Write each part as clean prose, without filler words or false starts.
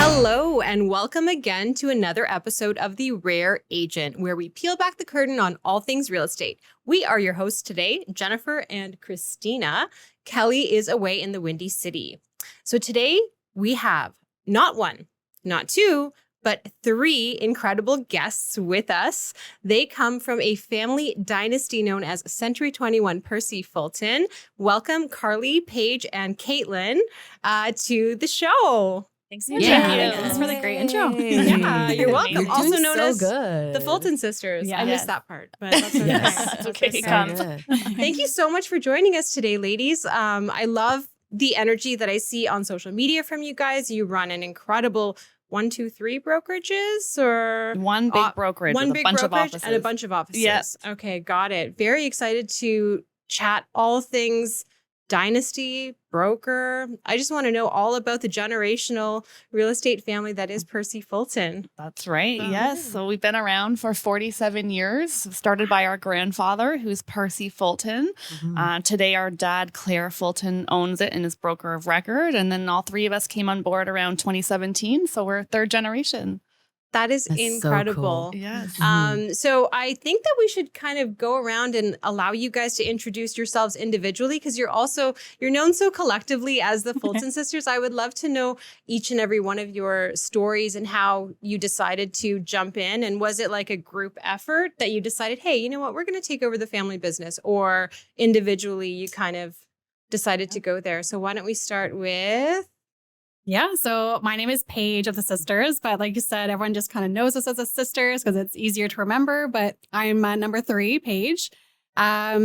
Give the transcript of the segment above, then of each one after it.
Hello, and welcome again to another episode of The Rare Agent, where we peel back the curtain on all things real estate. We are your hosts today, Jennifer and Christina. Kelly is away in the Windy City. So today we have not one, not two, but three incredible guests with us. They come from a family dynasty known as Century 21 Percy Fulton. Welcome, Carly, Paige, and Caitlin to the show. Thanks for having us. Thanks for the great intro. Yeah, you're welcome. You're also doing known so as good. the Fulton Sisters. Yeah. I missed that part, but that's okay. Yes. Okay, So come. good. Thank you so much for joining us today, ladies. I love the energy that I see on social media from you guys. You run an incredible 1, 2, 3 brokerages, or One big brokerage one with big a bunch of brokerage offices. and a bunch of offices. Yes. Okay, got it. Very excited to chat all things dynasty, broker. I just want to know all about the generational real estate family that is Percy Fulton. That's right. Oh. Yes. So we've been around for 47 years, started by our grandfather, who's Percy Fulton. Today, our dad, Claire Fulton, owns it and is broker of record. And then all three of us came on board around 2017. So we're third generation. That is That's so incredible. cool. Yes. So I think that we should kind of go around and allow you guys to introduce yourselves individually, because you're known so collectively as the Fulton Sisters. I would love to know each and every one of your stories and how you decided to jump in. And was it like a group effort that you decided, hey, you know what, we're going to take over the family business, or individually you kind of decided to go there? So why don't we start with... Yeah, so my name is Paige of the Sisters, but like you said, everyone just kind of knows us as the Sisters because it's easier to remember, but I'm number 3, Paige. I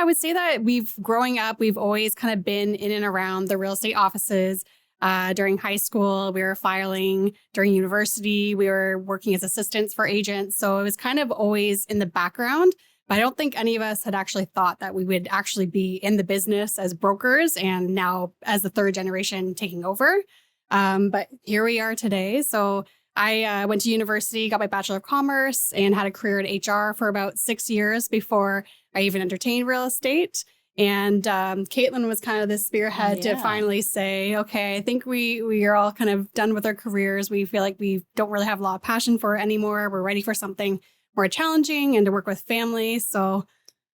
would say that growing up, we've always kind of been in and around the real estate offices. During high school, we were filing. During university, we were working as assistants for agents. So it was kind of always in the background. But I don't think any of us had actually thought that we would actually be in the business as brokers and now as the third generation taking over. But here we are today. So I went to university, got my Bachelor of Commerce, and had a career in HR for about 6 years before I even entertained real estate. And Caitlin was kind of the spearhead to finally say, okay, I think we are all kind of done with our careers. We feel like we don't really have a lot of passion for it anymore. We're ready for something more challenging and to work with family. So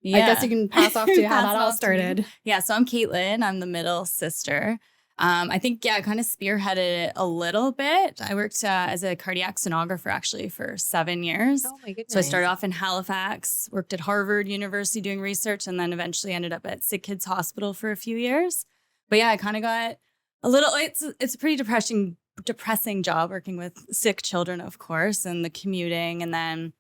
I guess you can pass off to how that all started. Yeah, so I'm Caitlin. I'm the middle sister. I think, I kind of spearheaded it a little bit. I worked as a cardiac sonographer actually for 7 years. Oh my goodness. So I started off in Halifax, worked at Harvard University doing research, and then eventually ended up at Sick Kids Hospital for a few years. But I kind of got a little, it's a pretty depressing job working with sick children, of course, and the commuting, and then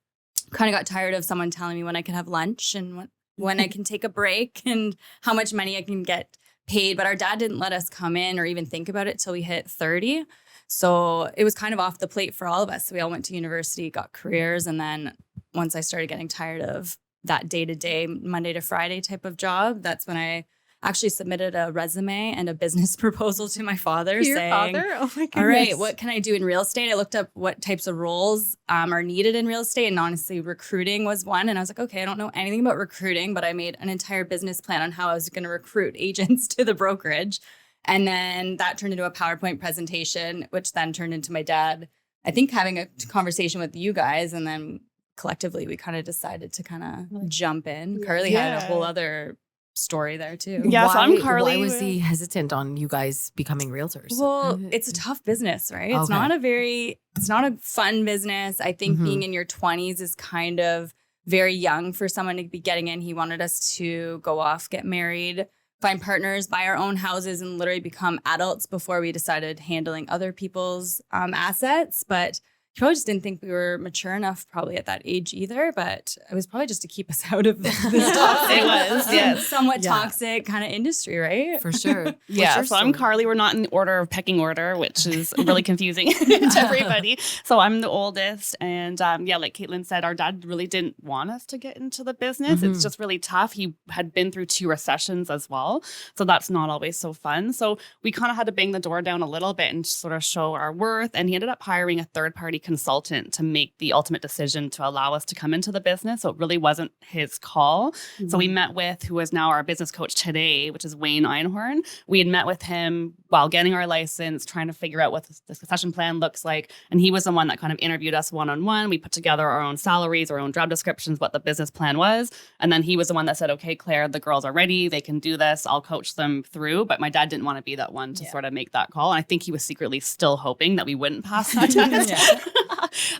kind of got tired of someone telling me when I can have lunch and when I can take a break and how much money I can get paid. But our dad didn't let us come in or even think about it till we hit 30. So it was kind of off the plate for all of us. So we all went to university, got careers. And then once I started getting tired of that day-to-day, Monday to Friday type of job, that's when I actually submitted a resume and a business proposal to my father saying, Oh my goodness. all right, what can I do in real estate? I looked up what types of roles are needed in real estate. And honestly, recruiting was one. And I was like, okay, I don't know anything about recruiting, but I made an entire business plan on how I was going to recruit agents to the brokerage. And then that turned into a PowerPoint presentation, which then turned into my dad, I think, having a conversation with you guys. And then collectively, we kind of decided to kind of jump in. Carly had a whole other story there too. Yeah, so I'm Carly. Why was he hesitant on you guys becoming realtors? Well, it's a tough business, right? It's Okay. it's not a fun business. I think being in your 20s is kind of very young for someone to be getting in. He wanted us to go off, get married, find partners, buy our own houses, and literally become adults before we decided handling other people's assets. But he probably just didn't think we were mature enough probably at that age either, but it was probably just to keep us out of this toxic, It was, yes. somewhat toxic kind of industry, right? For sure. Yeah, What's so your I'm story? Carly. We're not in the order of pecking order, which is really confusing to everybody. So I'm the oldest. And like Caitlin said, our dad really didn't want us to get into the business. It's just really tough. He had been through 2 recessions as well. So that's not always so fun. So we kind of had to bang the door down a little bit and sort of show our worth. And he ended up hiring a third-party consultant to make the ultimate decision to allow us to come into the business. So it really wasn't his call. Mm-hmm. So we met with, who is now our business coach today, which is Wayne Einhorn. We had met with him while getting our license, trying to figure out what the succession plan looks like. And he was the one that kind of interviewed us one-on-one. We put together our own salaries, our own job descriptions, what the business plan was. And then he was the one that said, okay, Claire, the girls are ready. They can do this. I'll coach them through. But my dad didn't want to be that one to sort of make that call. And I think he was secretly still hoping that we wouldn't pass that test.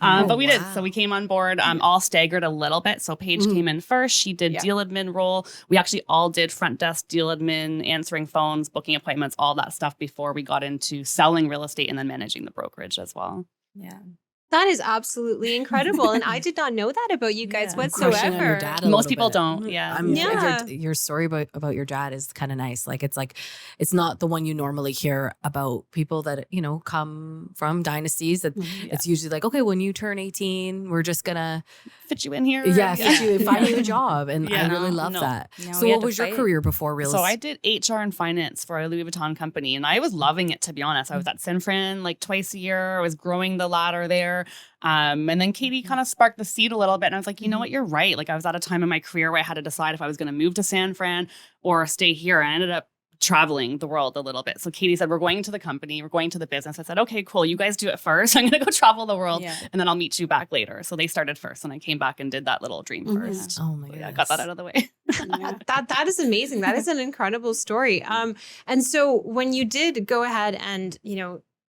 But we did. So we came on board, all staggered a little bit. So Paige came in first. She did deal admin role. We actually all did front desk, deal admin, answering phones, booking appointments, all that stuff before we got into selling real estate and then managing the brokerage as well. Yeah. That is absolutely incredible. And I did not know that about you guys Crushing on your whatsoever. dad a Most little people bit. don't. Yeah. Your story about your dad is kind of nice. Like it's not the one you normally hear about people that, come from dynasties. That it's usually like, okay, when you turn 18, we're just gonna fit you in here. Find you a job. And I really love that. No, So we had what to was your fight. career before real So I estate? did HR and finance for a Louis Vuitton company, and I was loving it, to be honest. I was at San Fran like twice a year. I was growing the ladder there. And then Katie kind of sparked the seed a little bit. And I was like, you know what, you're right. Like I was at a time in my career where I had to decide if I was going to move to San Fran or stay here. I ended up traveling the world a little bit. So Katie said, we're going to the company, we're going to the business. I said, okay, cool. You guys do it first. I'm going to go travel the world and then I'll meet you back later. So they started first and I came back and did that little dream first. Oh my So, goodness. I got that out of the way. That is amazing. That is an incredible story. And so when you did go ahead and,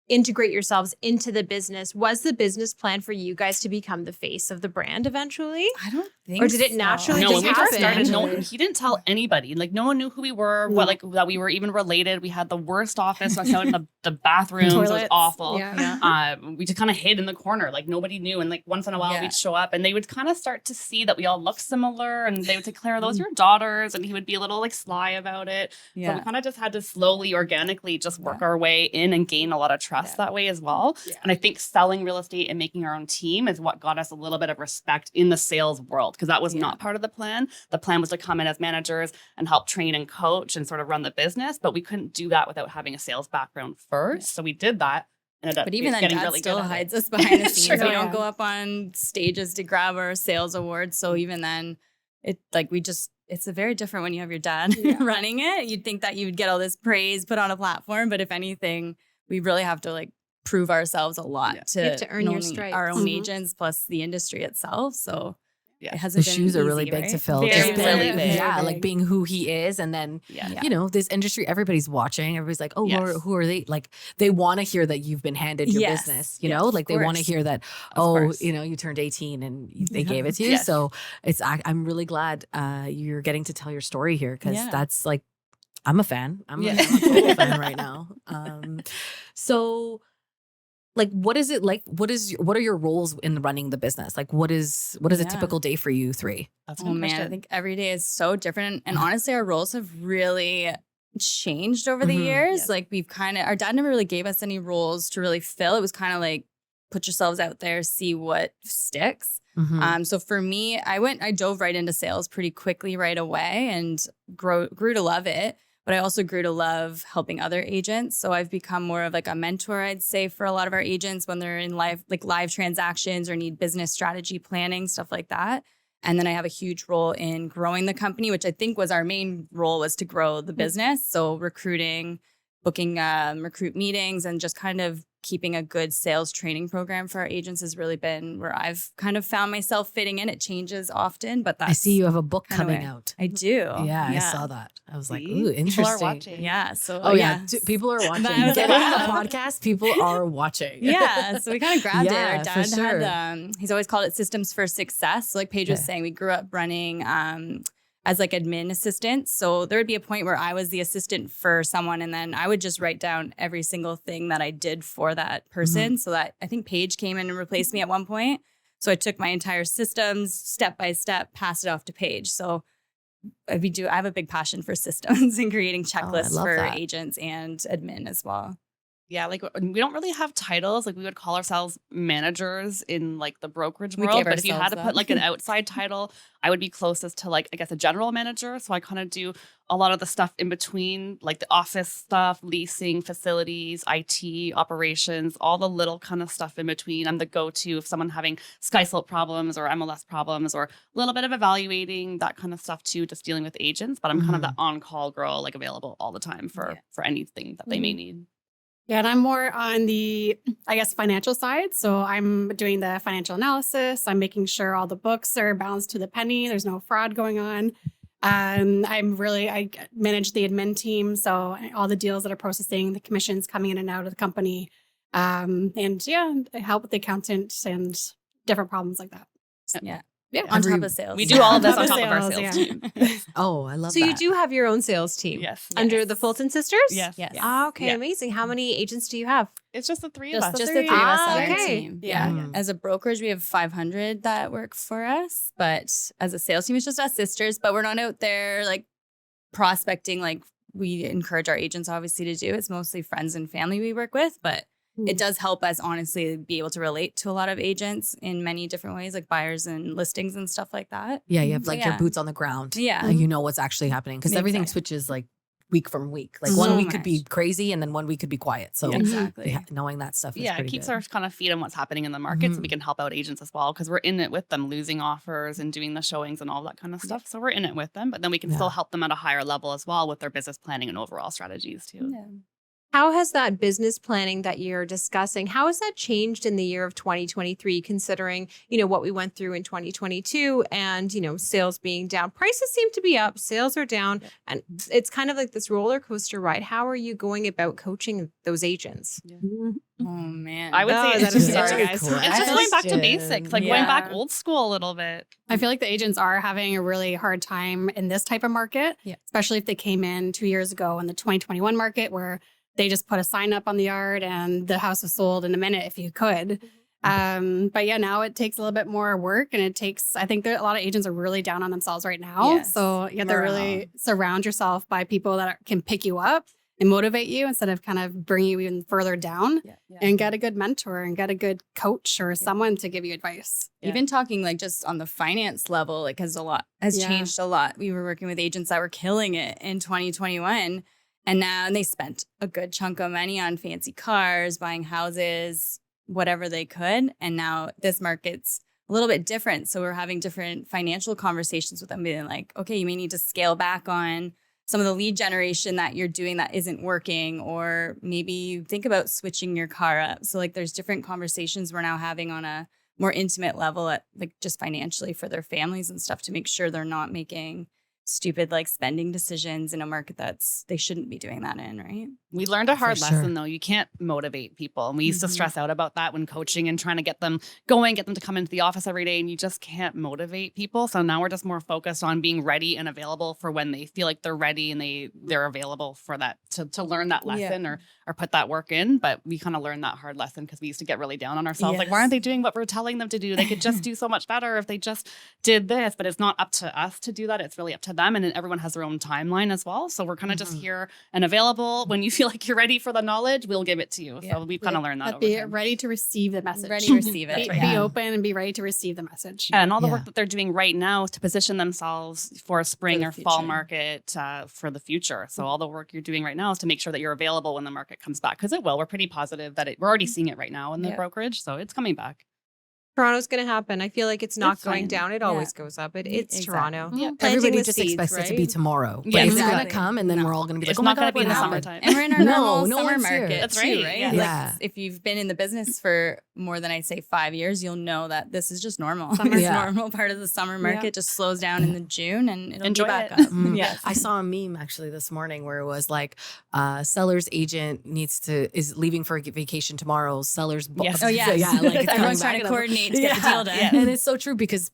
integrate yourselves into the business, was the business plan for you guys to become the face of the brand eventually? I don't think Or did it so. naturally No, just when we first happen? started, he didn't tell anybody. Like no one knew who we were, that we were even related. We had the worst office. I showed the bathrooms. It was Toilets. awful. Yeah. We just kind of hid in the corner. Like nobody knew. And like once in a while we'd show up and they would kind of start to see that we all looked similar. And they would say, Claire, are those your daughters? And he would be a little like sly about it. So we kind of just had to slowly, organically just work our way in and gain a lot of trust that way as well. And I think selling real estate and making our own team is what got us a little bit of respect in the sales world, because that was not part of the plan. The plan was to come in as managers and help train and coach and sort of run the business, but we couldn't do that without having a sales background first. So we did that. Ended up But even then, getting Dad really still good at hides it. us behind the scenes. True. We don't go up on stages to grab our sales awards. So even then, it's a very different when you have your dad running it. You'd think that you would get all this praise put on a platform, but if anything, we really have to prove ourselves a lot You have to earn your only stripes. our own agents plus the industry itself. So it The hasn't been shoes are easy, really big right? to fill. Very, Just very being- big. Yeah, Very like big. being who he is. And then, this industry, everybody's watching. Everybody's like, oh, Yes. who are they? Like, they want to hear that you've been handed your Yes. business, Yes, like they want to course. hear that, course. you turned 18 and they gave it to you. Yes. So I'm really glad you're getting to tell your story here, because that's like, I'm a fan. I'm a total fan right now. So like, what is it like? What are your roles in running the business? Like, what is a typical day for you three? That's a Oh good man, I question. think every day is so different. And honestly, our roles have really changed over the years. Yes. Like our dad never really gave us any roles to really fill. It was kind of like, put yourselves out there, see what sticks. So for me, I dove right into sales pretty quickly right away and grew to love it. But I also grew to love helping other agents. So I've become more of like a mentor, I'd say, for a lot of our agents when they're in live transactions or need business strategy planning, stuff like that. And then I have a huge role in growing the company, which I think was our main role, was to grow the business. So recruiting, booking recruit meetings, and just kind of keeping a good sales training program for our agents has really been where I've kind of found myself fitting in. It changes often, but that's I see you have a book kinda coming where out. I do. Yeah, I saw that. I was like, See? ooh, interesting. People are watching. Yeah. So Oh yeah, people are watching. I was Get like, on the wow. podcast. People are watching. Yeah. So we kind of grabbed Yeah, it. Our for dad sure. had, he's always called it systems for success. So like Paige was saying, we grew up running as like admin assistants. So there would be a point where I was the assistant for someone, and then I would just write down every single thing that I did for that person. So that I think Paige came in and replaced me at one point. So I took my entire systems step by step, passed it off to Paige. So I have a big passion for systems and creating checklists love for that. agents and admin as well. Yeah, like we don't really have titles. Like we would call ourselves managers in like the brokerage We world. gave But if you had to ourselves put like an outside title, I would be closest to like, I guess, a general manager. So I kind of do a lot of the stuff in between, like the office stuff, leasing, facilities, IT, operations, all the little kind of stuff in between. I'm the go-to if someone having SkySlope problems or MLS problems or a little bit of evaluating, that kind of stuff too, just dealing with agents. But I'm kind of the on-call girl, like available all the time for anything that they may need. Yeah, and I'm more on the, I guess, financial side. So I'm doing the financial analysis. I'm making sure all the books are balanced to the penny. There's no fraud going on. I manage the admin team. So all the deals that are processing, the commissions coming in and out of the company. And I help with the accountant and different problems like that. Yeah, on top of sales. We do all of this on On top top of of our sales, sales team. Oh, I love So that. you do have your own sales team? Yes. Under the Fulton Sisters? Yes. Yes. Ah, okay, Yeah. amazing. How many agents do you have? It's just the three of Just us. the three of us Ah, on our okay. team. Yeah. Mm. As a brokerage, we have 500 that work for us. But as a sales team, it's just us sisters. But we're not out there like prospecting like we encourage our agents obviously to do. It's mostly friends and family we work with. But it does help us honestly be able to relate to a lot of agents in many different ways, like buyers and listings and stuff like that. Yeah, you have like your Yeah. boots on the ground. Yeah. You know what's actually happening because everything Exactly. switches like week from week. Like So one week could be much. crazy and then one week could be quiet. So Exactly. knowing that stuff is Yeah, it pretty keeps good. our kind of feet on what's happening in the market so Mhm. we can help out agents as well because we're in it with them, losing offers and doing the showings and all that kind of stuff. So we're in it with them, but then we can Yeah. still help them at a higher level as well with their business planning and overall strategies too. Yeah. How has that business planning that you're discussing, how has that changed in the year of 2023, considering, what we went through in 2022 and, sales being down? Prices seem to be up, sales are down, and it's kind of like this roller coaster ride. How are you going about coaching those agents? Oh, man. I would Oh, say is it's that a just, good sorry, guys. question? It's just going back to Question. basics, like going back Yeah. old school a little bit. I feel like the agents are having a really hard time in this type of market, especially if they came in 2 years ago in the 2021 market where they just put a sign up on the yard and the house was sold in a minute if you could. But yeah, now it takes a little bit more work and I think a lot of agents are really down on themselves right now. Yes. So you have to really surround yourself by people that can pick you up and motivate you instead of kind of bring you even further down and get a good mentor and get a good coach or someone to give you advice. Even talking like just on the finance level, like has changed a lot. We were working with agents that were killing it in 2021. And now they spent a good chunk of money on fancy cars, buying houses, whatever they could. And now this market's a little bit different. So we're having different financial conversations with them, being like, okay, you may need to scale back on some of the lead generation that you're doing that isn't working, or maybe you think about switching your car up. So like there's different conversations we're now having on a more intimate level at like just financially for their families and stuff to make sure they're not making stupid like spending decisions in a market they shouldn't be doing that in, right? We learned a hard For sure. lesson though. You can't motivate people. And we used to stress out about that when coaching and trying to get them going, get them to come into the office every day. And you just can't motivate people. So now we're just more focused on being ready and available for when they feel like they're ready and they're available for that to learn that lesson or put that work in. But we kind of learned that hard lesson because we used to get really down on ourselves. Like, why aren't they doing what we're telling them to do? They could just do so much better if they just did this. But it's not up to us to do that. It's really up to them. And then everyone has their own timeline as well. So we're kind of just here and available. When you feel like you're ready for the knowledge, we'll give it to you. So we've kind of learned that But over be time. ready to receive the message. Ready to receive it. Be open and be ready to receive the message. And all the work that they're doing right now is to position themselves for a spring or fall future. market for the future. So all the work you're doing right now is to make sure that you're available when the market comes back, because it will. We're pretty positive that we're already seeing it right now in the brokerage. So it's coming back. Toronto's going to happen. I feel like it's not It's going fine. down. It always goes up. It's Exactly. Toronto. Yeah. Planting Everybody the just seeds, expects it to right? be tomorrow. But Yeah, it's going exactly. to come and then we're all going to be like, It's oh my not going God, to be in the what happened? summertime. And we're in our No, normal no summer one's here. market That's too, right. right? Yeah. Like if you've been in the business for more than I'd say 5 years, you'll know that this is just normal. Summer. It's Yeah. normal part of the summer market just slows down in the June and it'll Enjoy be back it. up. Mm. Yes. I saw a meme actually this morning where it was like, seller's agent is leaving for a vacation tomorrow. Seller's Yes. Oh yeah, yeah, like it's coming everyone's back trying to and I'm- coordinate to get the deal done. Yeah. And it's so true because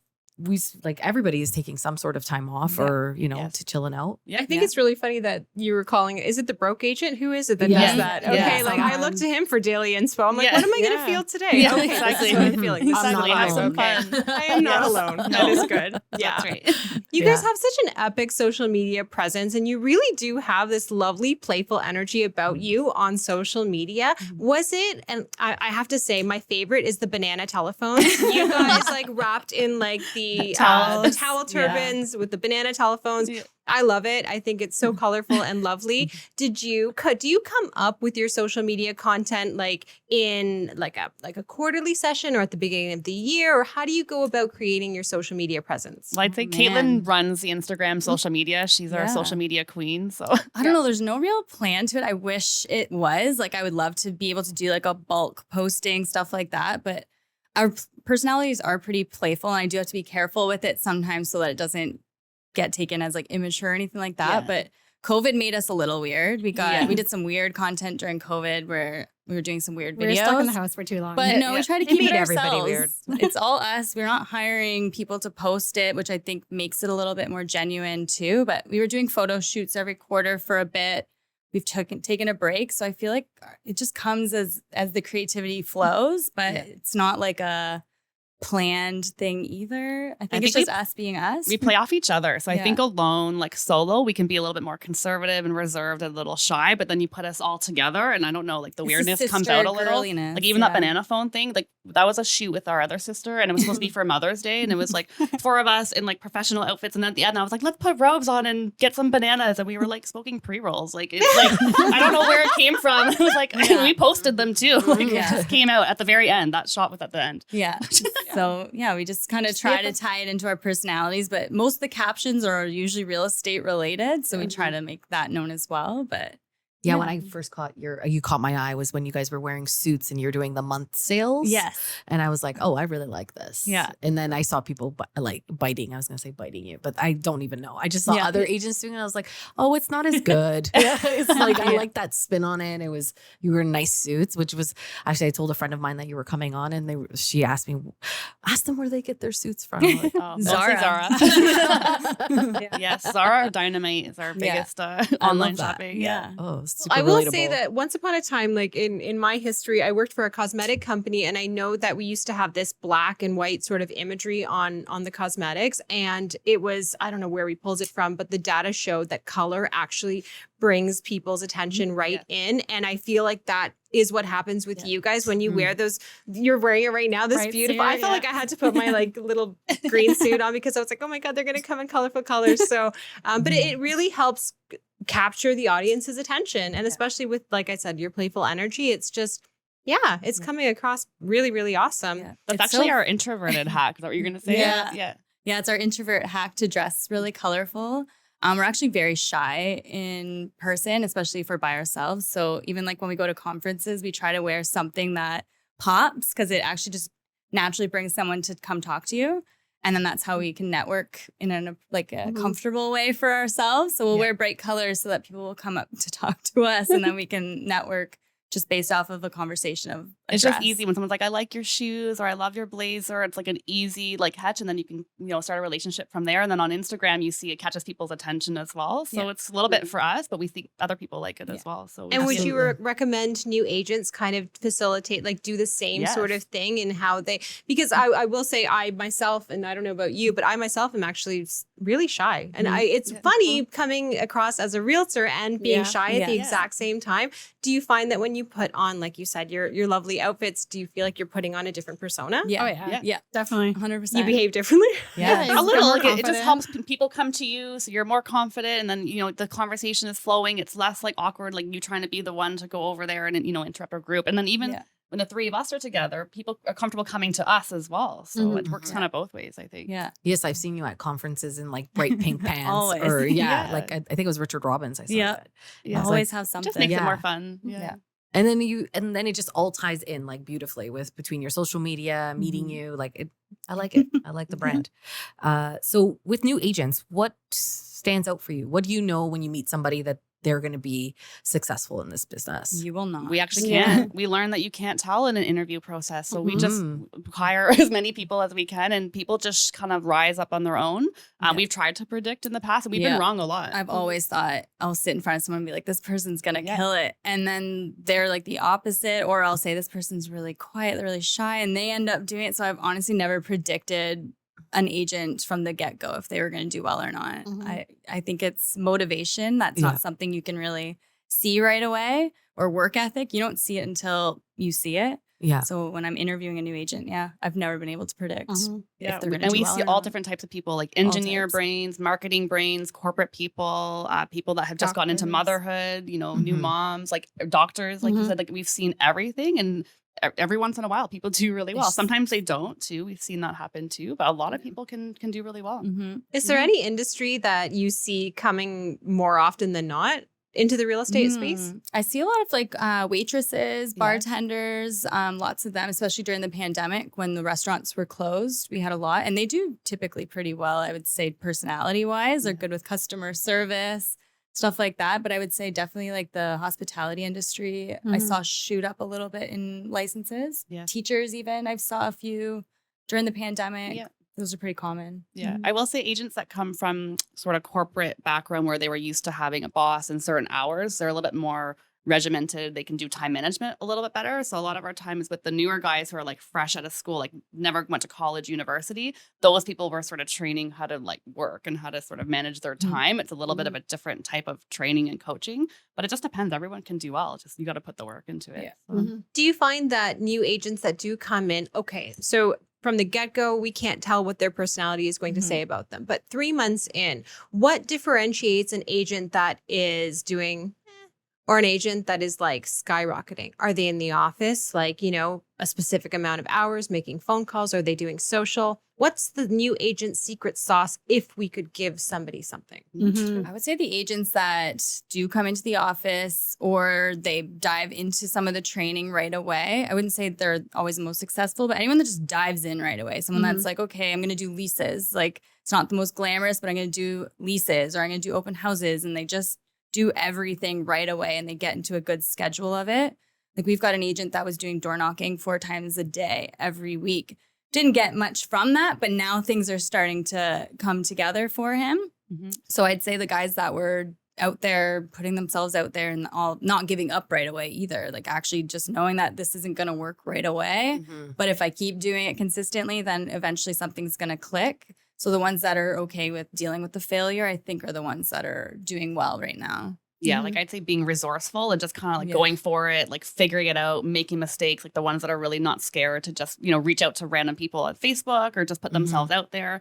like everybody is taking some sort of time off or, you know, to chilling out. Yeah. I think it's really funny that you were calling it. Is it the broke agent? Who is it that Yes. does that? Yeah. Okay, like I look to him for daily inspo. I'm like, Yeah. what am I going to feel today? Yeah, Okay, exactly. That's what I'm feeling. This is I'm what not I Have some alone. fun. I am not Yes. alone. That No. is good. Yeah. That's right. You guys have such an epic social media presence, and you really do have this lovely, playful energy about you on social media. Was it, and I have to say, my favorite is the banana telephones. You guys like wrapped in like the Towels. towel turbans with the banana telephones. Yeah. I love it. I think it's so colorful and lovely. Do you come up with your social media content like in like a quarterly session or at the beginning of the year, or how do you go about creating your social media presence? Well, I'd say man. Caitlin runs the Instagram social media. She's our Yeah. social media queen. So I don't know. There's no real plan to it. I wish it was. Like, I would love to be able to do like a bulk posting, stuff like that. But our personalities are pretty playful, and I do have to be careful with it sometimes so that it doesn't get taken as like immature or anything like that. Yeah. But COVID made us a little weird. We Yeah. did some weird content during COVID where we were doing some weird We videos. were stuck in the house for too long. But no, we try to It keep made it everybody ourselves. It's all us. We're not hiring people to post it, which I think makes it a little bit more genuine too. But we were doing photo shoots every quarter for a bit. We've taken a break. So I feel like it just comes as the creativity flows, but it's not like a planned thing either. I think it's think just us being us. we play off each other. So I Yeah. think alone, like solo, we can be a little bit more conservative and reserved and a little shy. But then you put us all together, and I don't know, like the It's weirdness the comes out a sister little. girliness, Like even that yeah. banana phone thing, like that was a shoot with our other sister, and it was supposed to be for Mother's Day, and it was like 4 of us in like professional outfits, and then at the end I was like, let's put robes on and get some bananas, and we were like smoking pre-rolls. Like it's like I don't know where it came from. It was like we posted them too. Like it just came out at the very end. That shot was at the end. Yeah. So yeah, we just kind of try to tie it into our personalities, but most of the captions are usually real estate related. So we try to make that known as well. But Yeah, when I first you caught my eye was when you guys were wearing suits and you're doing the month sales. yes. And I was like, oh, I really like this. Yeah. And then I saw people like biting. I was going to say biting you, but I don't even know. I just saw other agents doing it. I was like, oh, it's not as good. It's like, I like that spin on it. You were in nice suits, which was actually, I told a friend of mine that you were coming on and she asked them where they get their suits from. I'm like, Oh, Zara. Zara. Yes, Zara Dynamite is our biggest online that. shopping. Yeah. oh, super I will relatable. say that once upon a time, like in my history, I worked for a cosmetic company, and I know that we used to have this black and white sort of imagery on the cosmetics, and it was, I don't know where we pulled it from, but the data showed that color actually brings people's attention right in, and I feel like that is what happens with you guys when you wear those. You're wearing it right now. This Right, beautiful. Sarah, I felt like I had to put my like little green suit on because I was like, oh my god, they're gonna come in colorful colors. So, but it really helps capture the audience's attention, and especially with, like I said, your playful energy. It's just, it's coming across really, really awesome. Yeah. That's It's actually so- our introverted hack. Is that what you're gonna say? Yeah. Yeah. Yeah, it's our introvert hack to dress really colorful. We're actually very shy in person, especially if we're by ourselves. So even like when we go to conferences, we try to wear something that pops because it actually just naturally brings someone to come talk to you. And then that's how we can network in a comfortable way for ourselves. So we'll wear bright colors so that people will come up to talk to us, and then we can network just based off of a conversation of a It's dress. just easy when someone's like, I like your shoes or I love your blazer. It's like an easy like catch, and then you can, start a relationship from there. And then on Instagram, you see it catches people's attention as well. So it's a little bit for us, but we think other people like it as well. So And would you Absolutely. recommend new agents kind of facilitate, like do the same sort of Yes. thing in how they, because I will say I myself, and I don't know about you, but I myself am actually really shy. And it's funny coming across as a realtor and being shy at the exact same time. Do you find that when you put on, like you said, your lovely outfits, do you feel like you're putting on a different persona? Yeah. Oh yeah. Yeah. Definitely. 100%. You behave differently? a little more like it just confident. helps people come to you, so you're more confident, and then the conversation is flowing. It's less like awkward, like you trying to be the one to go over there and interrupt our group. And then even when the 3 of us are together, people are comfortable coming to us as well. So it works kind of both ways, I think. Yeah. Yes, I've seen you at conferences in like bright pink pants. Always. Or Yeah. like I think it was Richard Robbins. I saw Yeah. that. Yeah. I was Always like, have something. Just makes it Yeah. more fun. Yeah. And then it just all ties in like beautifully with between your social media, meeting you. Like it, I like it. I like the brand. So with new agents, what stands out for you? What do you know when you meet somebody that they're going to be successful in this business. You will not. We actually can't. We learned that you can't tell in an interview process. So we just hire as many people as we can, and people just kind of rise up on their own. We've tried to predict in the past, and we've been wrong a lot. I've always thought I'll sit in front of someone and be like, this person's going to kill it. And then they're like the opposite, or I'll say this person's really quiet, they're really shy, and they end up doing it. So I've honestly never predicted an agent from the get-go if they were going to do well or not. I think it's motivation. That's not something you can really see right away, or work ethic. You don't see it until you see it. Yeah. So when I'm interviewing a new agent, I've never been able to predict if they're going to do well. And we see all not. different types of people, like engineer brains, marketing brains, corporate people, people that have just gotten into motherhood, you know, new moms, like doctors, like you said, like we've seen everything. And every once in a while, people do really well. Sometimes they don't too. We've seen that happen too, but a lot of people can do really well. Is there any industry that you see coming more often than not into the real estate space? I see a lot of like waitresses, bartenders, lots of them, especially during the pandemic when the restaurants were closed. We had a lot, and they do typically pretty well, I would say, personality wise. They're good with customer service, stuff like that. But I would say definitely like the hospitality industry, I saw shoot up a little bit in licenses. Teachers even, I saw a few during the pandemic. Those are pretty common. I will say agents that come from sort of corporate background where they were used to having a boss and certain hours, they're a little bit more regimented. They can do time management a little bit better. So a lot of our time is with the newer guys who are like fresh out of school, like never went to college, university. Those people were sort of training how to like work and how to sort of manage their time. It's a little bit of a different type of training and coaching, but it just depends. Everyone can do well. Just you got to put the work into it. Do you find that new agents that do come in, so from the get-go, we can't tell what their personality is going to say about them. But 3 months in, what differentiates an agent that is doing or an agent that is like skyrocketing? Are they in the office, like, you know, a specific amount of hours making phone calls? Are they doing social? What's the new agent's secret sauce if we could give somebody something? I would say the agents that do come into the office or they dive into some of the training right away. I wouldn't say they're always the most successful, but anyone that just dives in right away. Someone that's like, okay, I'm going to do leases. Like, it's not the most glamorous, but I'm going to do leases or I'm going to do open houses. And they just do everything right away and they get into a good schedule of it. Like, we've got an agent that was doing door knocking 4 times a day every week. Didn't get much from that, but now things are starting to come together for him. So I'd say the guys that were out there putting themselves out there and all not giving up right away either, like actually just knowing that this isn't going to work right away. But if I keep doing it consistently, then eventually something's going to click. So the ones that are okay with dealing with the failure, I think, are the ones that are doing well right now. Yeah, like I'd say being resourceful and just kind of like going for it, like figuring it out, making mistakes, like the ones that are really not scared to just, you know, reach out to random people on Facebook or just put themselves out there.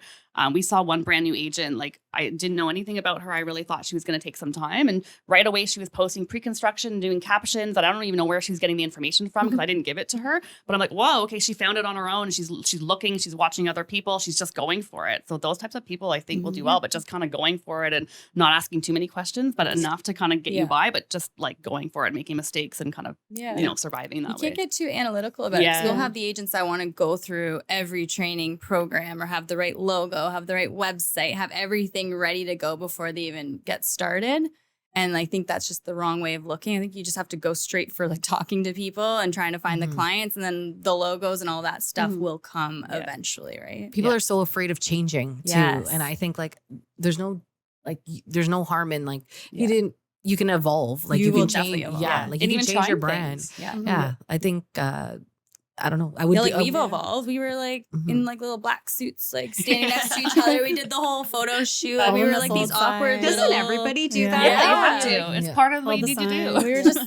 We saw one brand new agent, like I didn't know anything about her. I really thought she was going to take some time. And right away she was posting pre-construction, doing captions that I don't even know where she's getting the information from because I didn't give it to her. But I'm like, whoa, okay, she found it on her own. She's looking, she's watching other people. She's just going for it. So those types of people I think will do well, but just kind of going for it and not asking too many questions, but enough to kind of get you by, but just like going for it, making mistakes and kind of, you know, surviving that way. You can't get too analytical about it. So you'll have the agents that want to go through every training program or have the right logo, have the right website, have everything ready to go before they even get started. And I think that's just the wrong way of looking. I think you just have to go straight for like talking to people and trying to find the clients, and then the logos and all that stuff will come eventually, right? People are so afraid of changing too. And I think like there's no harm in like you can evolve. Like you can change. Like you can change your brand. I think I don't know. I would we've evolved. We were like in like little black suits, like standing next to each other. We did the whole photo shoot. We were like these awkward. Doesn't everybody do that? Yeah, you have to. It's part of what you need to do. We were just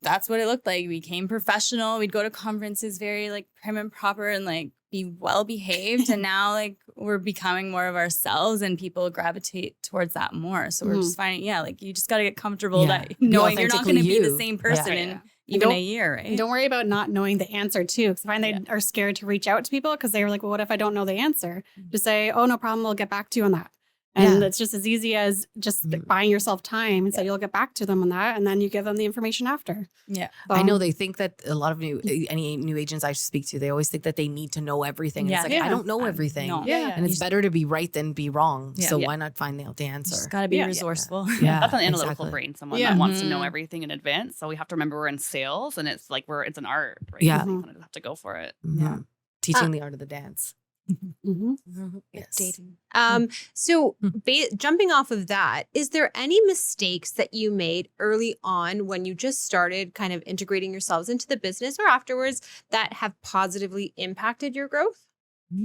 that's what it looked like. We became professional. We'd go to conferences very like prim and proper and like be well behaved. And now like we're becoming more of ourselves and people gravitate towards that more. So we're just finding, like you just got to get comfortable that knowing you're not going to be the same person in even a year, right? And don't worry about not knowing the answer too. Because I find they are scared to reach out to people because they're like, well, what if I don't know the answer? Just say, oh, no problem. We'll get back to you on that. And Yeah. it's just as easy as just buying yourself time and so you'll get back to them on that. And then you give them the information after. Yeah. I know they think that a lot of any new agents I speak to, they always think that they need to know everything. And Yeah. it's like, I don't know everything. No. And it's better to be right than be wrong. Yeah. So Yeah. why not find out the answer? Just got to be Yeah. resourceful. Yeah, That's an analytical exactly. brain, someone Yeah. that wants to know Mhm. everything in advance. So we have to remember we're in sales and it's like it's an art, right? Yeah. So you kind of have to go for it. Mhm. Teaching the art of the dance. Yes. Dating. So jumping off of that, is there any mistakes that you made early on when you just started kind of integrating yourselves into the business or afterwards that have positively impacted your growth? I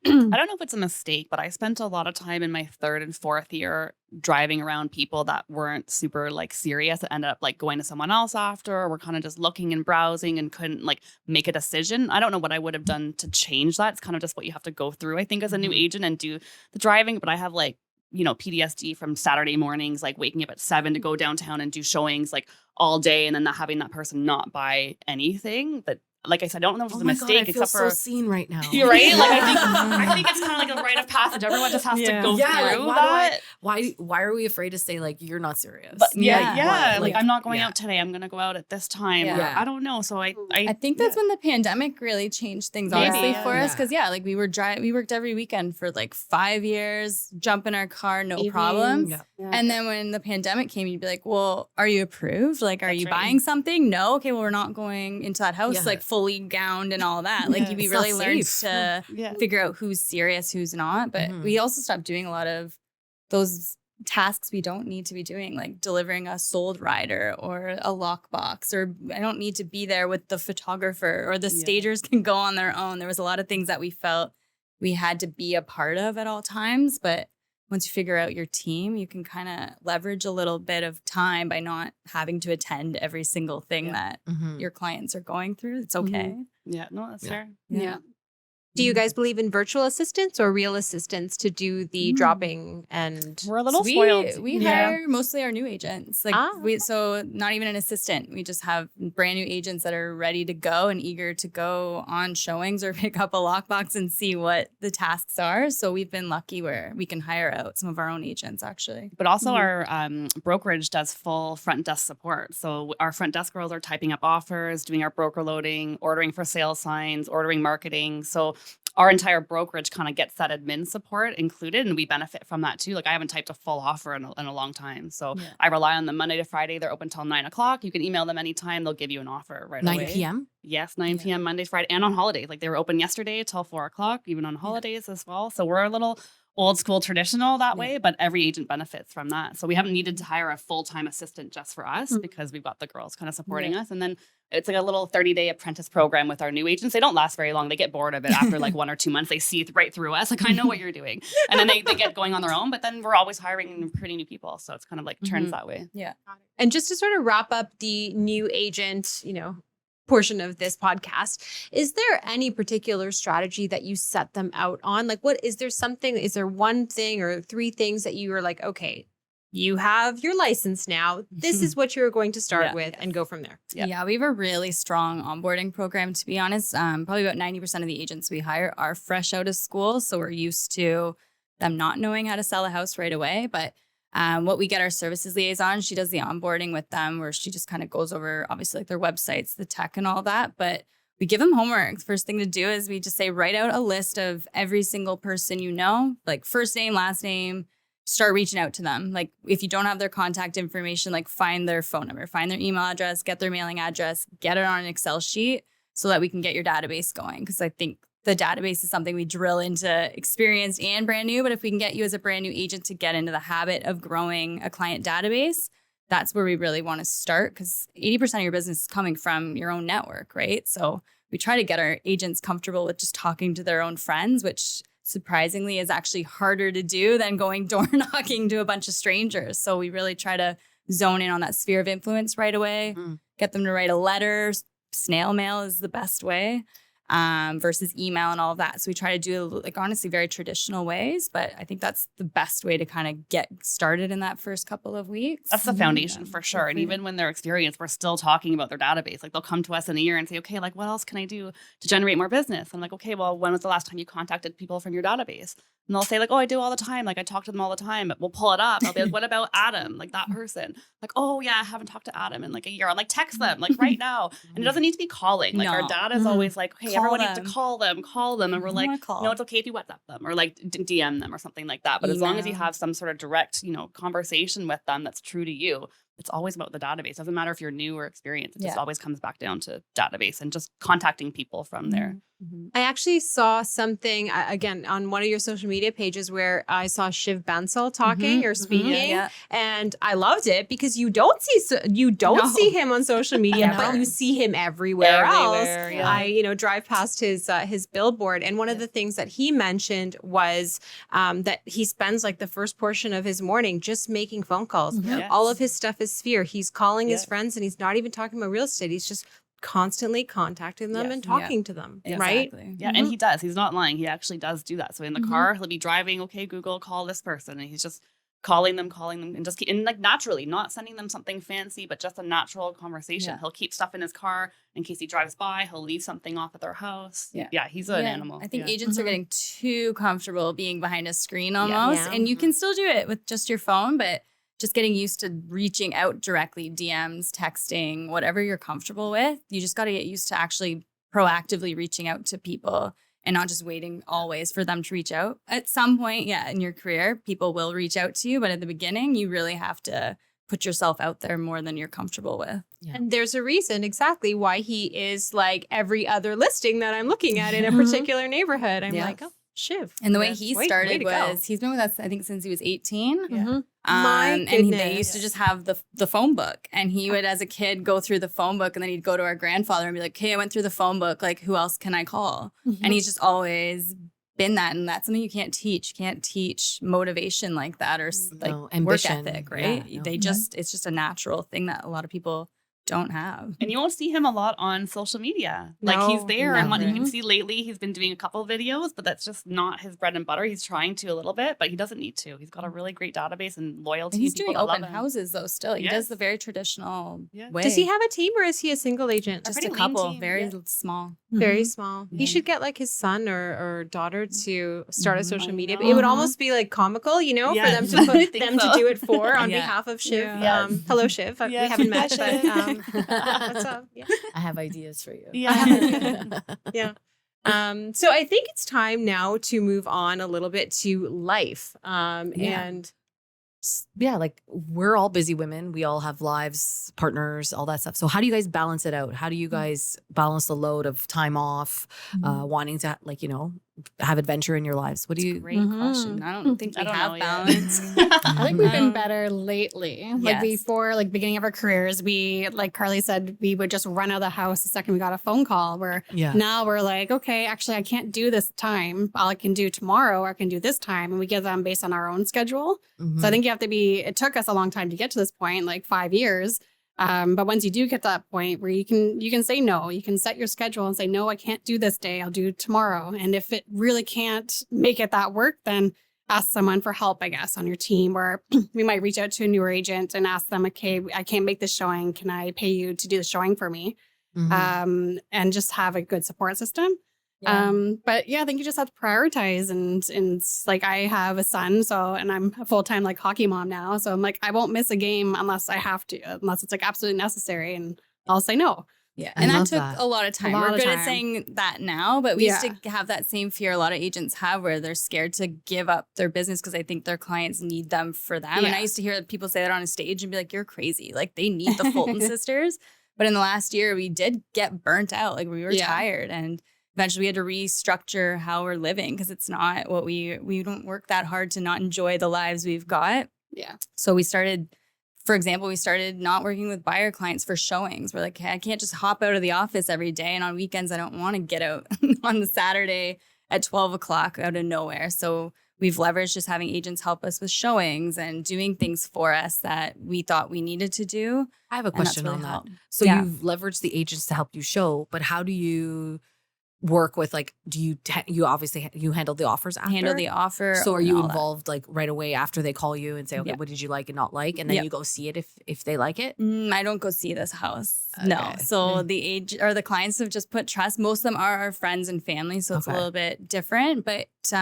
don't know if it's a mistake, but I spent a lot of time in my third and fourth year driving around people that weren't super like serious that ended up like going to someone else after, or were kind of just looking and browsing and couldn't like make a decision. I don't know what I would have done to change that. It's kind of just what you have to go through, I think, as a new agent and do the driving. But I have like, PTSD from Saturday mornings, like waking up at 7 to go downtown and do showings like all day and then not having that person not buy anything. But like I said, I don't know if it's a mistake, I feel except for so seen right now. you're right. Like I think it's kind of like a rite of passage. Everyone just has to go like, through why that. why are we afraid to say like you're not serious? But Like, what? like I'm not going out today. I'm gonna go out at this time. Yeah. Or, I don't know. So I think that's when the pandemic really changed things, Maybe, honestly, yeah. for us. Because like we worked every weekend for like 5 years, jump in our car, no problem. Yeah. And then when the pandemic came, you'd be like, well, are you approved? Like, are That's you right. buying something? No. Okay, well, we're not going into that house Yeah. like fully gowned and all that. Like, we It's really not learned safe. to yeah. figure out who's serious, who's not. But we also stopped doing a lot of those tasks we don't need to be doing, like delivering a sold rider or a lockbox, or I don't need to be there with the photographer, or the stagers can go on their own. There was a lot of things that we felt we had to be a part of at all times. But once you figure out your team, you can kind of leverage a little bit of time by not having to attend every single thing that your clients are going through. It's okay. Yeah. No, that's fair. Yeah. Do you guys believe in virtual assistants or real assistants to do the dropping and We're a little So spoiled. we hire mostly our new agents. Like so not even an assistant. We just have brand new agents that are ready to go and eager to go on showings or pick up a lockbox and see what the tasks are. So we've been lucky where we can hire out some of our own agents, actually. But also our brokerage does full front desk support. So our front desk girls are typing up offers, doing our broker loading, ordering for sales signs, ordering marketing. So our entire brokerage kind of gets that admin support included, and we benefit from that too. Like I haven't typed a full offer in a long time. So I rely on them Monday to Friday. They're open till 9 o'clock. You can email them anytime. They'll give you an offer right 9 away. 9 p.m. Yes, 9 p.m. Monday, Friday, and on holidays. Like they were open yesterday till 4 o'clock, even on holidays as well. So we're a little old school traditional that way, but every agent benefits from that. So we haven't needed to hire a full-time assistant just for us because we've got the girls kind of supporting us. And then it's like a little 30-day apprentice program with our new agents. They don't last very long. They get bored of it after like 1 or 2 months. They see right through us. Like, I know what you're doing. And then they get going on their own, but then we're always hiring and recruiting new people. So it's kind of like turns that way. Yeah. And just to sort of wrap up the new agent, portion of this podcast, is there any particular strategy that you set them out on? Like, is there one thing or 3 things that you are like, okay, you have your license now. This is what you're going to start with and go from there. Yeah, we have a really strong onboarding program, to be honest. Probably about 90% of the agents we hire are fresh out of school. So we're used to them not knowing how to sell a house right away. But what we get our services liaison, she does the onboarding with them, where she just kind of goes over, obviously, like their websites, the tech and all that. But we give them homework. The first thing to do is we just say, write out a list of every single person you know, like first name, last name, start reaching out to them. Like if you don't have their contact information, like find their phone number, find their email address, get their mailing address, get it on an Excel sheet so that we can get your database going. Because I think the database is something we drill into experienced and brand new. But if we can get you as a brand new agent to get into the habit of growing a client database, that's where we really want to start, because 80% of your business is coming from your own network, right? So we try to get our agents comfortable with just talking to their own friends, which surprisingly is actually harder to do than going door knocking to a bunch of strangers. So we really try to zone in on that sphere of influence right away, get them to write a letter. Snail mail is the best way. versus email and all of that. So we try to do like honestly very traditional ways, but I think that's the best way to kind of get started in that first couple of weeks. That's the foundation for sure. And even when they're experienced, we're still talking about their database. Like they'll come to us in a year and say, okay, like what else can I do to generate more business? I'm like, okay, well, when was the last time you contacted people from your database? And they'll say like, oh, I do all the time. Like I talk to them all the time, but we'll pull it up. I'll be like, what about Adam? Like that person. Like, oh yeah, I haven't talked to Adam in like a year. I'm like, text them like right now. And it doesn't need to be calling. Like our dad is always like, okay, everyone needs to call them. And we're like, no, it's okay if you WhatsApp them or like DM them or something like that. But as long as you have some sort of direct, conversation with them that's true to you, it's always about the database. Doesn't matter if you're new or experienced. It just always comes back down to database and just contacting people from there. I actually saw something again on one of your social media pages where I saw Shiv Bansal talking or speaking, and I loved it because you don't see him on social media, but you see him everywhere else. Yeah. I drive past his billboard, and one of the things that he mentioned was that he spends like the first portion of his morning just making phone calls. Yes. All of his stuff is sphere. He's calling his friends, and he's not even talking about real estate. He's just constantly contacting them and talking to them, right? Yeah, and he does. He's not lying. He actually does do that. So in the car, he'll be driving, okay, Google, call this person. And he's just calling them, and just and like naturally, not sending them something fancy, but just a natural conversation. Yeah. He'll keep stuff in his car in case he drives by. He'll leave something off at their house. Yeah, he's an animal. I think agents are getting too comfortable being behind a screen almost. And you can still do it with just your phone, but just getting used to reaching out directly, DMs, texting, whatever you're comfortable with. You just got to get used to actually proactively reaching out to people and not just waiting always for them to reach out. At some point, in your career, people will reach out to you. But at the beginning, you really have to put yourself out there more than you're comfortable with. Yeah. And there's a reason exactly why he is like every other listing that I'm looking at in a particular neighborhood. I'm like, oh, Shiv. And the way he started was he's been with us, I think, since he was 18. Yeah. My goodness. And they used to just have the phone book. And he would, as a kid, go through the phone book. And then he'd go to our grandfather and be like, hey, I went through the phone book. Like, who else can I call? And he's just always been that. And that's something you can't teach. You can't teach motivation like that or like ambition. Work ethic, right? Yeah, it's just a natural thing that a lot of people don't have. And you won't see him a lot on social media. Like he's there and you can see lately he's been doing a couple of videos, but that's just not his bread and butter. He's trying to a little bit, but he doesn't need to. He's got a really great database and loyalty. And he's doing open houses though still. He does the very traditional way. Does he have a team or is he a single agent? Just a couple, very small. Very small. He should get like his son or daughter to start a social media. It would almost be like comical, for them to put them to do it on behalf of Shiv. Hello, Shiv. We haven't met, but what's up? Yeah. I have ideas for you. Yeah. So I think it's time now to move on a little bit to life. And like we're all busy women. We all have lives, partners, all that stuff. So how do you guys balance it out? How do you guys balance the load of time off, wanting to have adventure in your lives? What do you? Great question. I don't think we have balance. I think we've been better lately. Like before, like beginning of our careers, we, like Carly said, we would just run out of the house the second we got a phone call. Where now we're like, okay, actually, I can't do this time. All I can do tomorrow, or I can do this time, and we give them based on our own schedule. So I think you have to be. It took us a long time to get to this point, like 5 years. But once you do get to that point where you can say no, you can set your schedule and say, no, I can't do this day. I'll do it tomorrow. And if it really can't make it that work, then ask someone for help, I guess, on your team, or we might reach out to a newer agent and ask them, okay, I can't make this showing. Can I pay you to do the showing for me? And just have a good support system. But I think you just have to prioritize and like I have a son, and I'm a full-time like hockey mom now. So I'm like, I won't miss a game unless I have to, unless it's like absolutely necessary, and I'll say no. Yeah. And that took a lot of time. We're good at saying that now, but we used to have that same fear a lot of agents have where they're scared to give up their business because they think their clients need them for them. Yeah. And I used to hear people say that on a stage and be like, you're crazy. Like they need the Fulton Sisters. But in the last year, we did get burnt out. Like we were tired, and eventually we had to restructure how we're living because it's not what we don't work that hard to not enjoy the lives we've got. Yeah. So we started not working with buyer clients for showings. We're like, hey, I can't just hop out of the office every day. And on weekends, I don't want to get out on the Saturday at 12 o'clock out of nowhere. So we've leveraged just having agents help us with showings and doing things for us that we thought we needed to do. I have a question on that. So you've leveraged the agents to help you show, but how do you work with like, do you you obviously you handle the offers after? Handle the offer. So are and you all that. involved like right away after they call you and say, okay, Yeah. what did you like and not like? And then Yeah. you go see it if they like it? I don't go see this house. No. Okay. So the clients have just put trust. Most of them are our friends and family. So it's a Okay. little bit different. But it's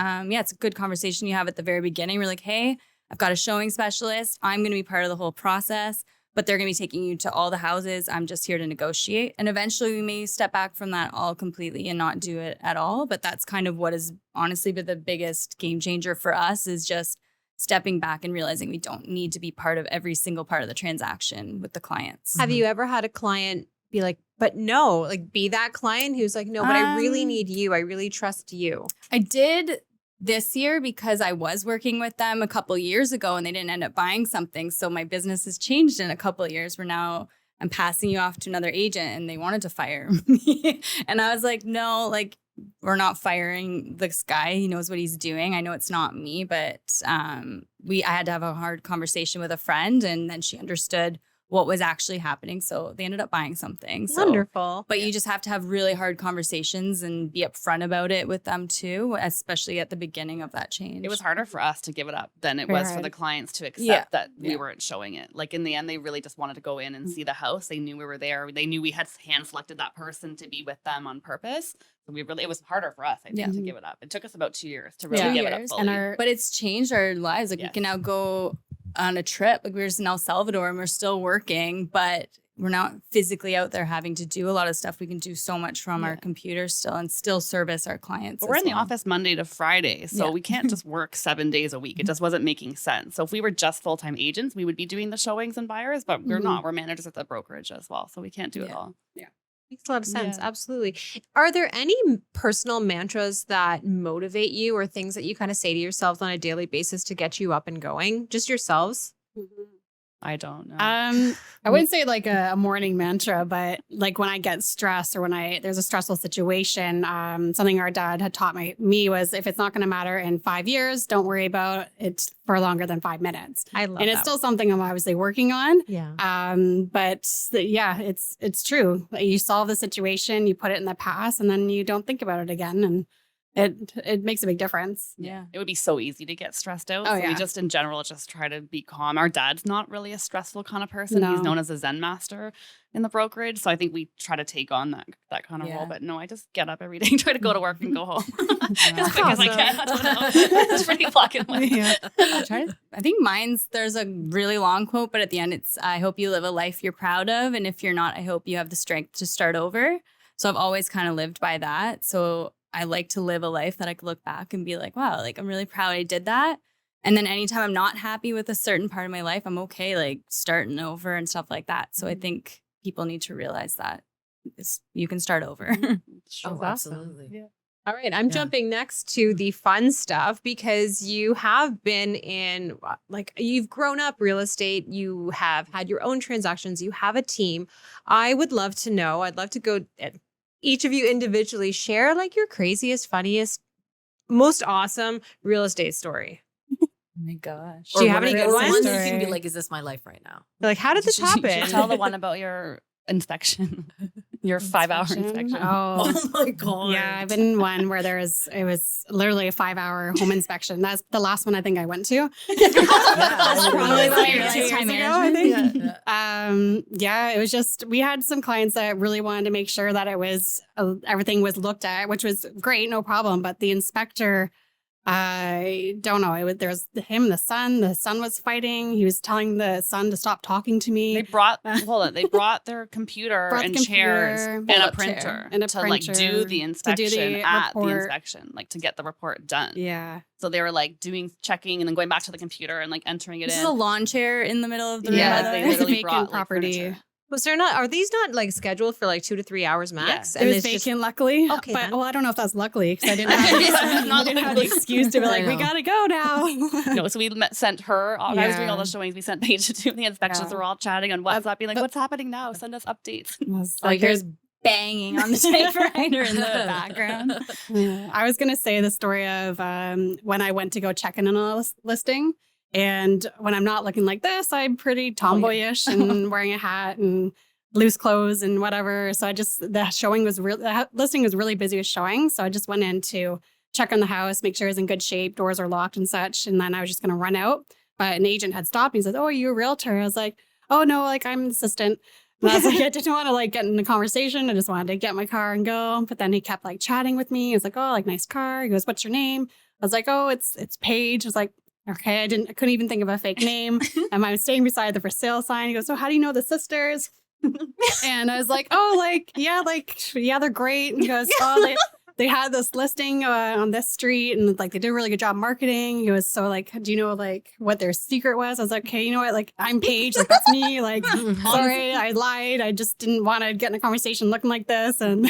a good conversation you have at the very beginning. We're like, hey, I've got a showing specialist. I'm going to be part of the whole process, but they're going to be taking you to all the houses. I'm just here to negotiate. And eventually we may step back from that all completely and not do it at all. But that's kind of what has honestly been the biggest game changer for us, is just stepping back and realizing we don't need to be part of every single part of the transaction with the clients. Have you ever had a client be like, but no, like be that client who's like, no, but I really need you. I really trust you. I did this year because I was working with them a couple years ago and they didn't end up buying something. So my business has changed in a couple of years where now I'm passing you off to another agent and they wanted to fire me. And I was like, no, like we're not firing this guy. He knows what he's doing. I know it's not me, but I had to have a hard conversation with a friend and then she understood what was actually happening. So they ended up buying something. So, Wonderful. but you just have to have really hard conversations and be upfront about it with them too, especially at the beginning of that change. It was harder for us to give it up than it Very was for hard. the clients to accept Yeah. that we Yeah. weren't showing it. Like in the end, they really just wanted to go in and see the house. They knew we were there. They knew we had hand selected that person to be with them on purpose. So it was harder for us, I think, Yeah. to give it up. It took us about 2 years to really 2 give it years, up And fully. But it's changed our lives. Like we Yes. can now go on a trip. Like we were just in El Salvador and we're still working, but we're not physically out there having to do a lot of stuff. We can do so much from our computers still and still service our clients. But we're as in the well. office Monday to Friday, so Yeah. we can't just work 7 days a week. It just wasn't making sense. So if we were just full-time agents, we would be doing the showings and buyers, but we're not. We're managers at the brokerage as well, so we can't do it Yeah. all. Makes a lot of sense. Yeah. Absolutely. Are there any personal mantras that motivate you or things that you kind of say to yourselves on a daily basis to get you up and going? Just yourselves? I don't know. I wouldn't say like a morning mantra, but like when I get stressed or when there's a stressful situation, something our dad had taught me was if it's not going to matter in 5 years, don't worry about it for longer than 5 minutes. I love And it's still something I'm obviously working on. yeah. It's true. You solve the situation, you put it in the past, and then you don't think about it again, and it makes a big difference. Yeah. It would be so easy to get stressed out. Oh, So yeah. we just in general just try to be calm. Our dad's not really a stressful kind of person. No. He's known as a Zen master in the brokerage. So I think we try to take on that kind of Yeah. role. But no, I just get up every day, try to go to work and go home. As quick as I Awesome. can. I don't know. It's pretty black and white. I think there's a really long quote, but at the end it's, I hope you live a life you're proud of. And if you're not, I hope you have the strength to start over. So I've always kind of lived by that. So I like to live a life that I could look back and be like, wow, like I'm really proud I did that. And then anytime I'm not happy with a certain part of my life, I'm okay like starting over and stuff like that. So I think people need to realize that you can start over. Oh, awesome. absolutely. Yeah. All right, I'm Yeah. jumping next to the fun stuff because you have been in, like, you've grown up real estate. You have had your own transactions. You have a team. I would love to know. I'd love to go, each of you individually share like your craziest, funniest, most awesome real estate story. Oh my gosh. Do you have any one good of ones? those you can be like, is this my life right now? Like, how did this You should happen? tell the one about your inspection, your 5-hour inspection. Oh, my God. yeah. I've been in one where it was literally a 5-hour home inspection. That's the last one I think I went to. That's probably like Yeah. 6 Time years ago, I think. Yeah. It was just, we had some clients that really wanted to make sure that it was, everything was looked at, which was great, no problem. But the inspector, I don't know. There was him, the son was fighting. He was telling the son to stop talking to me. They brought their computer Brought the and computer, chairs and a pull-up printer chair, and a to like do printer the to inspection do the at the report. inspection, like to get the report done. Yeah. So they were like checking and then going back to the computer and like entering it This is in. a lawn chair in the middle of the room. Yeah, by the they way. It's a literally vacant brought like, property. furniture. Was there not, are these not like scheduled for like 2 to 3 hours max? It was it's vacant, just- luckily. Okay, But, then. well, I don't know if that's luckily because I didn't have, Not I didn't have the luckily. excuse to be like, I we know. gotta go now. No, so we sent her. I was doing all the Yeah. showings. We sent Paige to do the inspections. Yeah. We're all chatting on WhatsApp, being like, "What's happening now? Send us updates." Like, There's banging on the typewriter in the background. Yeah. I was going to say the story of when I went to go check in on a listing. And when I'm not looking like this, I'm pretty tomboyish and wearing a hat and loose clothes and whatever. So the listing was really busy with showing. So I just went in to check on the house, make sure it's in good shape, doors are locked and such. And then I was just going to run out. But an agent had stopped me and said, "Oh, are you a realtor?" I was like, "Oh, no, like I'm an assistant." And I was like, I didn't want to like get in a conversation. I just wanted to get my car and go. But then he kept like chatting with me. He was like, "Oh, like nice car." He goes, "What's your name?" I was like, "Oh, it's Paige." I was like, "Okay." I couldn't even think of a fake name. And I was staying beside the for sale sign. He goes, "So how do you know the sisters?" And I was like, "Oh, yeah, they're great." And he goes, "Oh, they had this listing on this street and like they did a really good job marketing." He was so like, "Do you know like what their secret was?" I was like, "Okay, you know what? Like I'm Paige, like that's me. Like sorry, I lied. I just didn't want to get in a conversation looking like this." And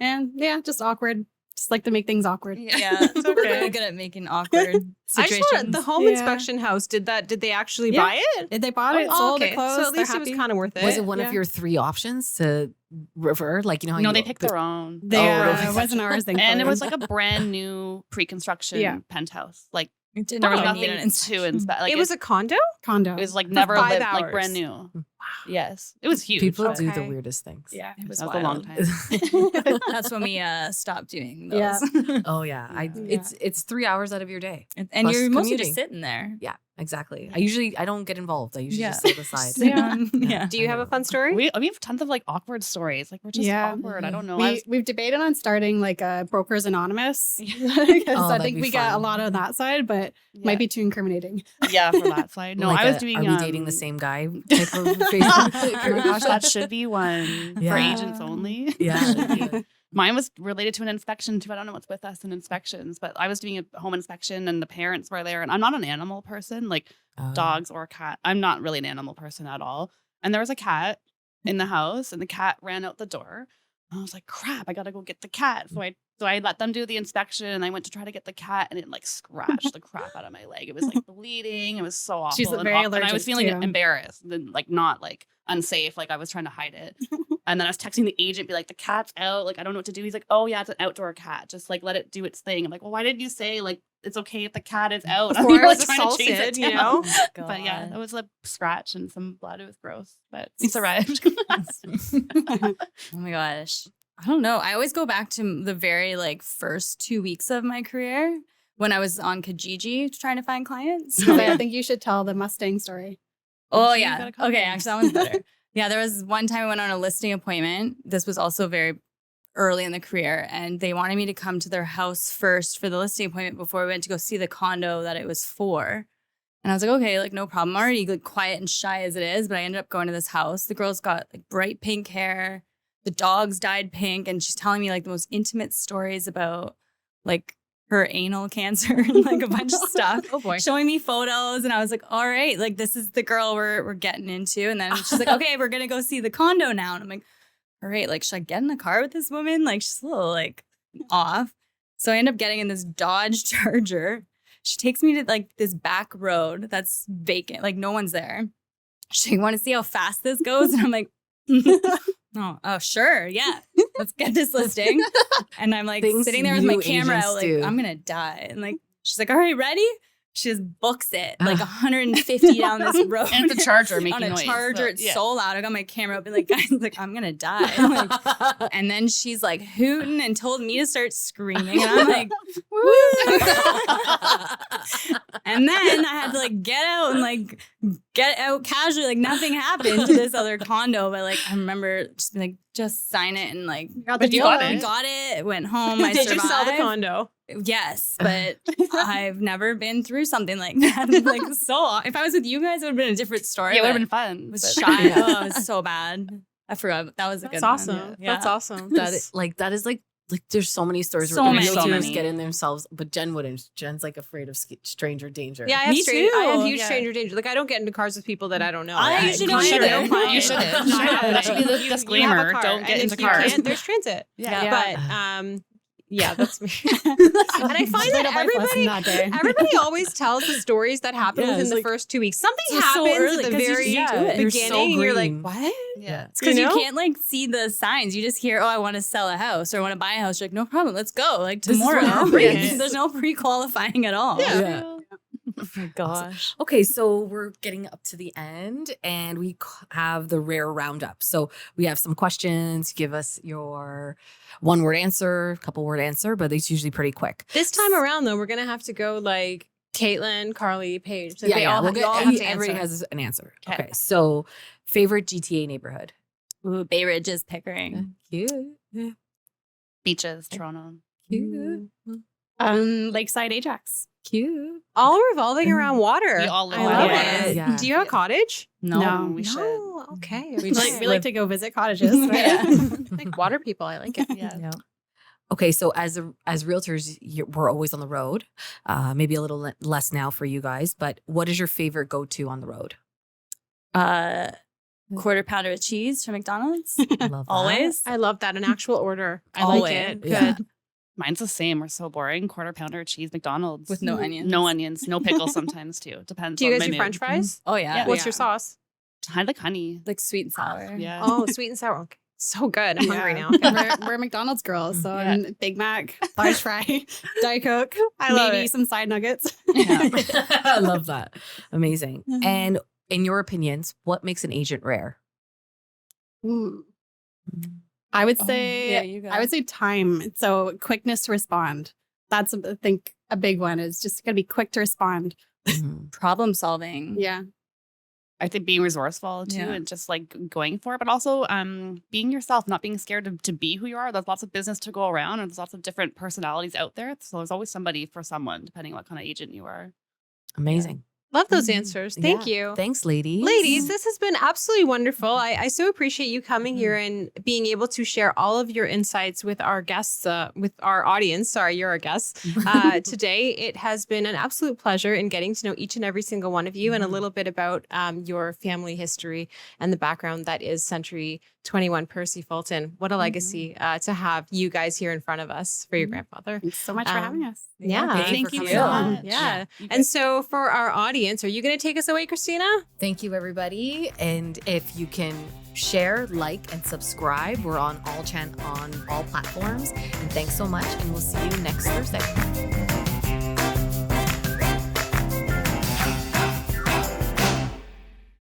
and yeah, just awkward. Just like to make things awkward. Yeah, it's okay. We're really good at making awkward I situations. saw the home inspection house. Did they actually buy it? They bought it, sold it, closed. So at least it was kind of worth it. Was it one of your 3 options to refer? Like, you know how No, you they picked their own. It wasn't ours. And it was like a brand new pre-construction penthouse. Like It didn't there was really nothing need an to inspect. Like it was a condo? condo. It was like For never 5 lived, hours. like brand new. Yes, it was huge. people do the Okay. weirdest things. Yeah, it was That was a long wild. time. That's when we stopped doing those. Yeah. Oh yeah, it's 3 hours out of your day. And Plus you're mostly commuting. just sitting there. Yeah, exactly. I don't get involved. I usually Yeah. just sit aside. Yeah. Do you have a fun story? We have tons of like awkward stories. Like we're just awkward. I don't know. We've debated on starting like a Brokers Anonymous. Because I that'd think be we got a fun. lot of that side, but might be too incriminating. yeah, for that side. No, Like I was doing. Are we dating the same guy? Type of Facebook. Oh my gosh, that should be one for Yeah. agents only. Yeah. Mine was related to an inspection too. I don't know what's with us in inspections, but I was doing a home inspection and the parents were there. And I'm not an animal person, like dogs or a cat. I'm not really an animal person at all. And there was a cat in the house and the cat ran out the door. And I was like, crap, I got to go get the cat. So I let them do the inspection and I went to try to get the cat and it like scratched the crap out of my leg. It was like bleeding. It was so awful. She's very and I was allergic, feeling too. embarrassed and like not like unsafe. Like I was trying to hide it. And then I was texting the agent, be like, the cat's out. Like, I don't know what to do. He's like, oh yeah, it's an outdoor cat. Just like let it do its thing. I'm like, well, why didn't you say like it's okay if the cat is out? Before I'm it was trying to chase it assaulted, you down. know? But yeah, God. that was a scratch and some blood. It was gross, but he survived. Oh my gosh. I don't know. I always go back to the very like first 2 weeks of my career when I was on Kijiji trying to find clients. So I think you should tell the Mustang story. Oh You yeah. gotta come Okay, in. actually that one's better. Yeah, there was one time I went on a listing appointment. This was also very early in the career, and they wanted me to come to their house first for the listing appointment before we went to go see the condo that it was for. And I was like, okay, like no problem. I'm already like quiet and shy as it is, but I ended up going to this house. The girl's got like bright pink hair. The dog's dyed pink, and she's telling me like the most intimate stories about like her anal cancer and like a bunch of stuff. Oh boy. Showing me photos, and I was like, all right, like this is the girl we're getting into. And then she's like, okay, we're gonna go see the condo now. And I'm like, all right, like should I get in the car with this woman? Like she's a little like off. So I end up getting in this Dodge Charger. She takes me to like this back road that's vacant, like no one's there. She's like, want to see how fast this goes? And I'm like, oh, sure, yeah, let's get this listing. And I'm like Things sitting there with my you camera agents out, like do. I'm gonna die. And like she's like, all right, ready? She just books it like 150 down this road. And it's a charger making on a noise. charger. so, It's yeah. so loud. I got my camera up and like, guys, like I'm gonna die. Like, and then she's like hooting and told me to start screaming. And I'm like, woo. And then I had to like get out casually, like nothing happened to this other condo. But like I remember just being like, just sign it and like But you got it. got it. Went home. I Did you sell the survived. condo? Yes, but I've never been through something like that. Like so, if I was with you guys, it would have been a different story. Yeah, it would have but been fun. I was but- shy. Yeah. Oh, it was so bad. I forgot. That was a That's good awesome. one. That's awesome. that is like there's so many stories So where many. realtors So many. get in themselves, but Jen wouldn't. Jen's like afraid of stranger danger. Yeah, I have, Me I have too. huge Yeah. stranger danger. Like I don't get into cars with people that I don't know. I usually don't Client either. or no client. You shouldn't. That should be the disclaimer. Don't get into cars. There's transit. Yeah. But yeah, that's me. And I find that everybody always tells the stories that happen Yeah, within it's the like- first 2 weeks. Something It's so happens early at the 'cause you very just do it. You're so beginning, and you're like, green. what? Yeah. It's because You you, know? can't like see the signs. You just hear, oh, I want to sell a house or I want to buy a house. You're like, no problem, let's go. Like This is tomorrow. what happens. There's no pre-qualifying at all. Yeah. my gosh. Okay, so we're getting up to the end and we have the rare roundup. So we have some questions. Give us your one word answer, couple word answer, but it's usually pretty quick. This time around, though, we're going to have to go like Caitlin, Carly, Paige. Like, Yeah, they all have to everybody answer. has an answer. Okay. Okay, so favorite GTA neighborhood? Ooh, Bay Ridge is Pickering. Cute. Beaches, Toronto. Cute. Lakeside Ajax. Cute. All revolving around water. We all live I by love water. it. Yeah. Do you have a cottage? No. we should. No. Okay. We We like to go visit cottages. Yeah. like water people. I like it. Yeah. Okay, so as realtors, we're always on the road. Maybe a little less now for you guys, but what is your favorite go-to on the road? Quarter pounder with cheese from McDonald's. Love that. Always. I love that. An actual order. I like Always. it. Good. Yeah. Mine's the same. We're so boring. Quarter pounder, cheese, McDonald's. With no onions. No onions, no pickles sometimes too. Depends Do you on guys my do French mood. fries? Oh yeah. Yeah. What's your sauce? I like honey. Like sweet and sour. Yeah. Oh, sweet and sour. Okay. So good. I'm hungry now. We're Mcdonald's girls, so Yeah. Big Mac, large fry, Diet Coke, I love maybe it. some side nuggets. I love that. Amazing. Mhm. And in your opinions, what makes an agent rare? Ooh. I would Oh, say yeah, you go. I would say time. So quickness to respond. That's I think a big one is just gonna be quick to respond. Problem solving. Yeah. I think being resourceful too, Yeah. and just like going for it, but also being yourself, not being scared to be who you are. There's lots of business to go around, and there's lots of different personalities out there. So there's always somebody for someone, depending on what kind of agent you are. Amazing. Love those Mhm. answers. Thank Yeah. you. Thanks, ladies. Ladies, this has been absolutely wonderful. I so appreciate you coming here and being able to share all of your insights with our guests, with our audience. Sorry, you're our guests. Today, it has been an absolute pleasure in getting to know each and every single one of you and a little bit about your family history and the background that is Century 21 Percy Fulton. What a legacy to have you guys here in front of us for your grandfather. Thanks so much for having us. Yeah. Thank you for so coming much. on. Yeah. You And so for our audience, are you going to take us away, Christina? Thank you, everybody. And if you can share, like, and subscribe, we're on all platforms. And thanks so much. And we'll see you next Thursday.